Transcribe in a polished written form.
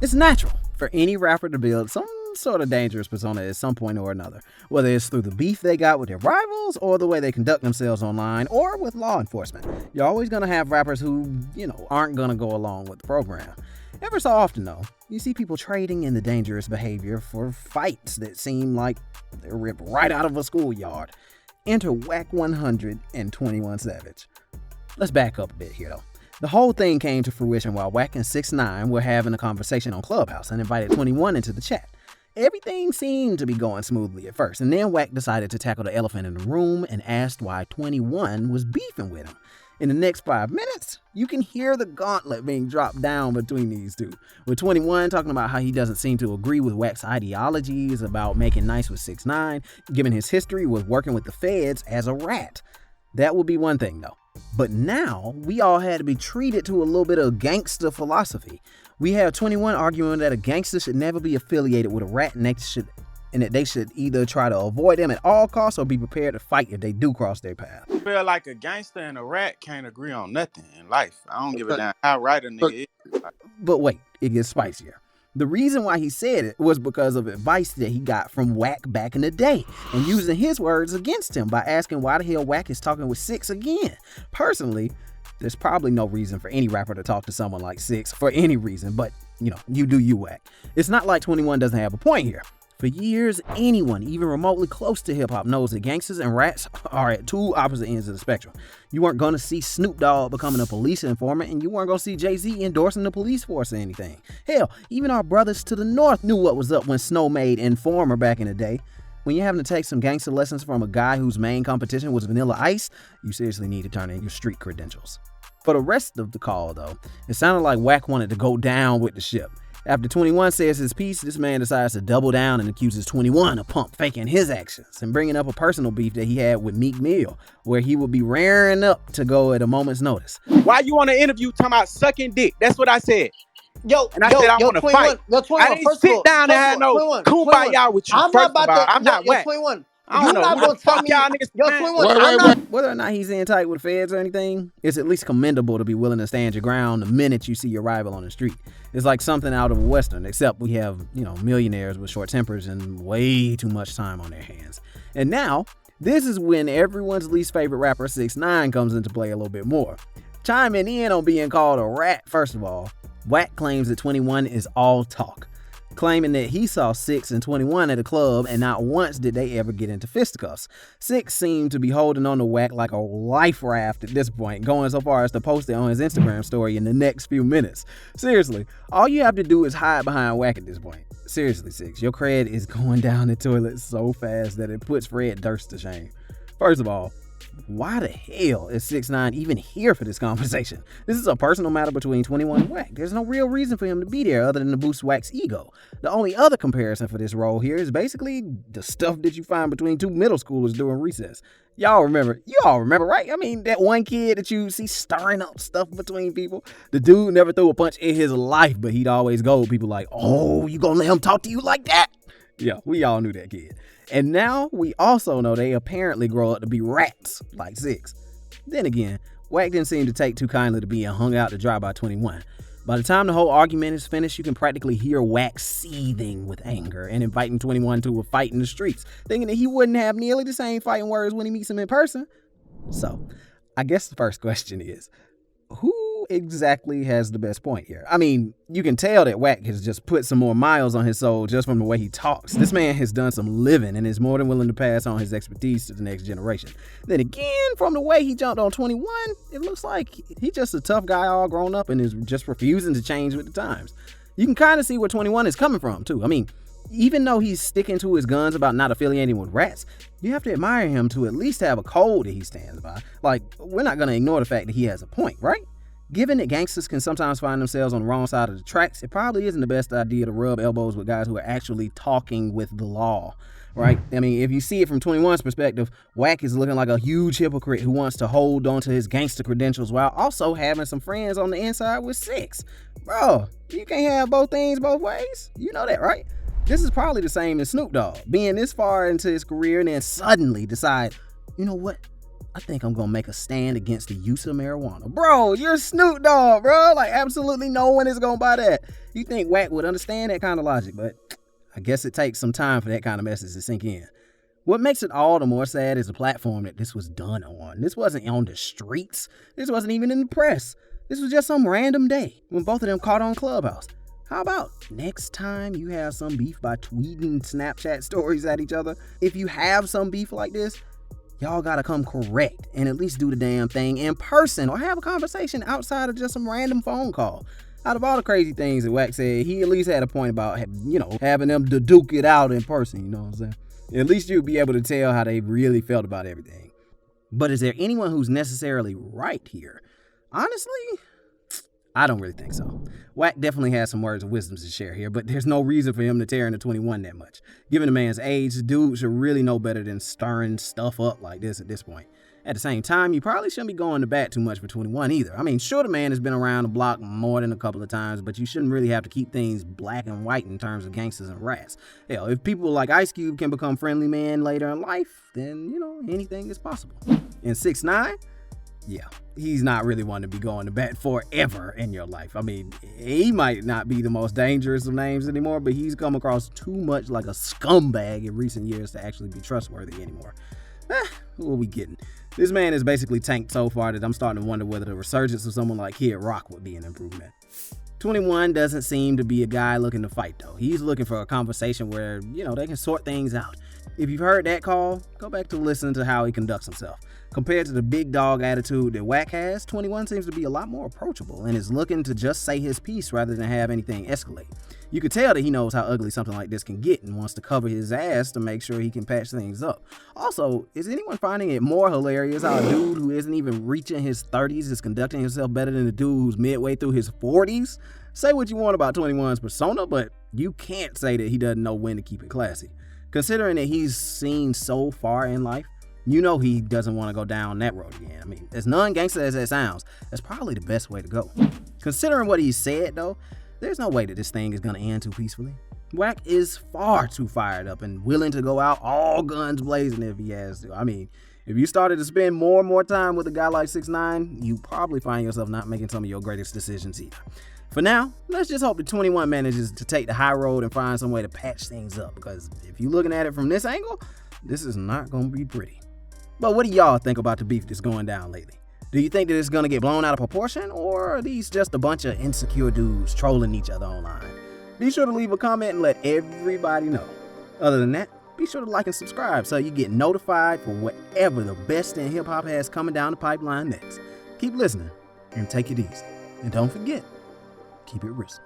It's natural for any rapper to build some sort of dangerous persona at some point or another, whether it's through the beef they got with their rivals or the way they conduct themselves online or with law enforcement. You're always going to have rappers who, aren't going to go along with the program. Ever so often, though, you see people trading in the dangerous behavior for fights that seem like they're ripped right out of a schoolyard. Enter Wack 100 and 21 Savage. Let's back up a bit here, though. The whole thing came to fruition while Wack and 6ix9ine were having a conversation on Clubhouse and invited 21 into the chat. Everything seemed to be going smoothly at first, and then Wack decided to tackle the elephant in the room and asked why 21 was beefing with him. In the next 5 minutes, you can hear the gauntlet being dropped down between these two, with 21 talking about how he doesn't seem to agree with Wack's ideologies about making nice with 6ix9ine, given his history with working with the feds as a rat. That would be one thing, though. But now, we all had to be treated to a little bit of gangster philosophy. We have 21 arguing that a gangster should never be affiliated with a rat and that they should either try to avoid them at all costs or be prepared to fight if they do cross their path. I feel like a gangster and a rat can't agree on nothing in life. I don't give a damn how right a nigga is. But wait, it gets spicier. The reason why he said it was because of advice that he got from Wack back in the day and using his words against him by asking why the hell Wack is talking with 6 again. Personally, there's probably no reason for any rapper to talk to someone like 6 for any reason, but you do you, Wack. It's not like 21 doesn't have a point here. For years, anyone even remotely close to hip-hop knows that gangsters and rats are at two opposite ends of the spectrum. You weren't going to see Snoop Dogg becoming a police informant, and you weren't going to see Jay-Z endorsing the police force or anything. Hell, even our brothers to the north knew what was up when Snow made Informer back in the day. When you're having to take some gangster lessons from a guy whose main competition was Vanilla Ice, you seriously need to turn in your street credentials. For the rest of the call, though, it sounded like Wack wanted to go down with the ship. After 21 says his piece, this man decides to double down and accuses 21 of pump faking his actions and bringing up a personal beef that he had with Meek Mill, where he would be raring up to go at a moment's notice. Why you want to interview talking about sucking dick? That's what I said. I said I want to fight. I didn't sit down and have no kumbaya with you. I'm not Wack. 21. I don't know what the fuck y'all niggas. Whether or not he's in tight with the feds or anything, it's at least commendable to be willing to stand your ground the minute you see your rival on the street. It's like something out of a Western, except we have, millionaires with short tempers and way too much time on their hands. And now, this is when everyone's least favorite rapper 6ix9ine comes into play a little bit more. Chiming in on being called a rat, first of all, Wack claims that 21 is all talk, claiming that he saw 6 and 21 at a club and not once did they ever get into fisticuffs. 6 seemed to be holding on to Wack like a life raft at this point, going so far as to post it on his Instagram story in the next few minutes. Seriously, all you have to do is hide behind Wack at this point. Seriously, 6, your cred is going down the toilet so fast that it puts Fred Durst to shame. First of all, why the hell is 6ix9ine even here for this conversation? This is a personal matter between 21 and Wack. There's no real reason for him to be there other than to boost Wack's ego. The only other comparison for this role here is basically the stuff that you find between two middle schoolers during recess. You all remember, right? I mean, that one kid that you see stirring up stuff between people. The dude never threw a punch in his life, but he'd always go with people like, oh, you gonna let him talk to you like that? Yeah, we all knew that kid. And now we also know they apparently grow up to be rats like 6. Then again, Wack didn't seem to take too kindly to being hung out to dry by 21. By the time the whole argument is finished, you can practically hear Wack seething with anger and inviting 21 to a fight in the streets, thinking that he wouldn't have nearly the same fighting words when he meets him in person. So, I guess the first question is, who exactly has the best point here? I mean, you can tell that Wack has just put some more miles on his soul just from the way he talks. This man has done some living and is more than willing to pass on his expertise to the next generation. Then again, from the way he jumped on 21, it looks like he's just a tough guy all grown up and is just refusing to change with the times. You can kind of see where 21 is coming from, too. I mean, even though he's sticking to his guns about not affiliating with rats, you have to admire him to at least have a code that he stands by. Like, we're not going to ignore the fact that he has a point, right? Given that gangsters can sometimes find themselves on the wrong side of the tracks, it probably isn't the best idea to rub elbows with guys who are actually talking with the law, right? I mean, if you see it from 21's perspective, Wack is looking like a huge hypocrite who wants to hold on to his gangster credentials while also having some friends on the inside with 6. Bro, you can't have both things both ways. You know that, right? This is probably the same as Snoop Dogg, being this far into his career and then suddenly decide, you know what? I think I'm gonna make a stand against the use of marijuana. Bro, you're Snoop Dogg, bro. Like, absolutely no one is gonna buy that. You think Wack would understand that kind of logic, but I guess it takes some time for that kind of message to sink in. What makes it all the more sad is the platform that this was done on. This wasn't on the streets. This wasn't even in the press. This was just some random day when both of them caught on Clubhouse. How about next time you have some beef by tweeting Snapchat stories at each other? If you have some beef like this, y'all gotta come correct and at least do the damn thing in person or have a conversation outside of just some random phone call. Out of all the crazy things that Wack said, he at least had a point about, having them to duke it out in person, you know what I'm saying? At least you'll be able to tell how they really felt about everything. But is there anyone who's necessarily right here? Honestly, I don't really think so. Wack definitely has some words of wisdom to share here, but there's no reason for him to tear into 21 that much. Given the man's age, the dude should really know better than stirring stuff up like this at this point. At the same time, you probably shouldn't be going to bat too much for 21 either. I mean, sure, the man has been around the block more than a couple of times, but you shouldn't really have to keep things black and white in terms of gangsters and rats. Hell, if people like Ice Cube can become friendly men later in life, then, anything is possible. And 6ix9ine? Yeah, he's not really one to be going to bat forever in your life. I mean, he might not be the most dangerous of names anymore, but he's come across too much like a scumbag in recent years to actually be trustworthy anymore. Who are we getting? This man is basically tanked so far that I'm starting to wonder whether the resurgence of someone like Kid Rock would be an improvement. 21 doesn't seem to be a guy looking to fight, though. He's looking for a conversation where, they can sort things out. If you've heard that call, go back to listen to how he conducts himself. Compared to the big dog attitude that Wack has, 21 seems to be a lot more approachable and is looking to just say his piece rather than have anything escalate. You could tell that he knows how ugly something like this can get and wants to cover his ass to make sure he can patch things up. Also, is anyone finding it more hilarious how a dude who isn't even reaching his 30s is conducting himself better than a dude who's midway through his 40s? Say what you want about 21's persona, but you can't say that he doesn't know when to keep it classy. Considering that he's seen so far in life, he doesn't want to go down that road again. I mean, as non-gangster as that sounds, that's probably the best way to go. Considering what he said, though, there's no way that this thing is going to end too peacefully. Wack is far too fired up and willing to go out all guns blazing if he has to. I mean, if you started to spend more and more time with a guy like 6ix9ine, you probably find yourself not making some of your greatest decisions either. For now, let's just hope that 21 manages to take the high road and find some way to patch things up, because if you're looking at it from this angle, this is not going to be pretty. But what do y'all think about the beef that's going down lately? Do you think that it's going to get blown out of proportion, or are these just a bunch of insecure dudes trolling each other online? Be sure to leave a comment and let everybody know. Other than that, be sure to like and subscribe so you get notified for whatever the best in hip-hop has coming down the pipeline next. Keep listening and take it easy. And don't forget, keep it RIZZLE.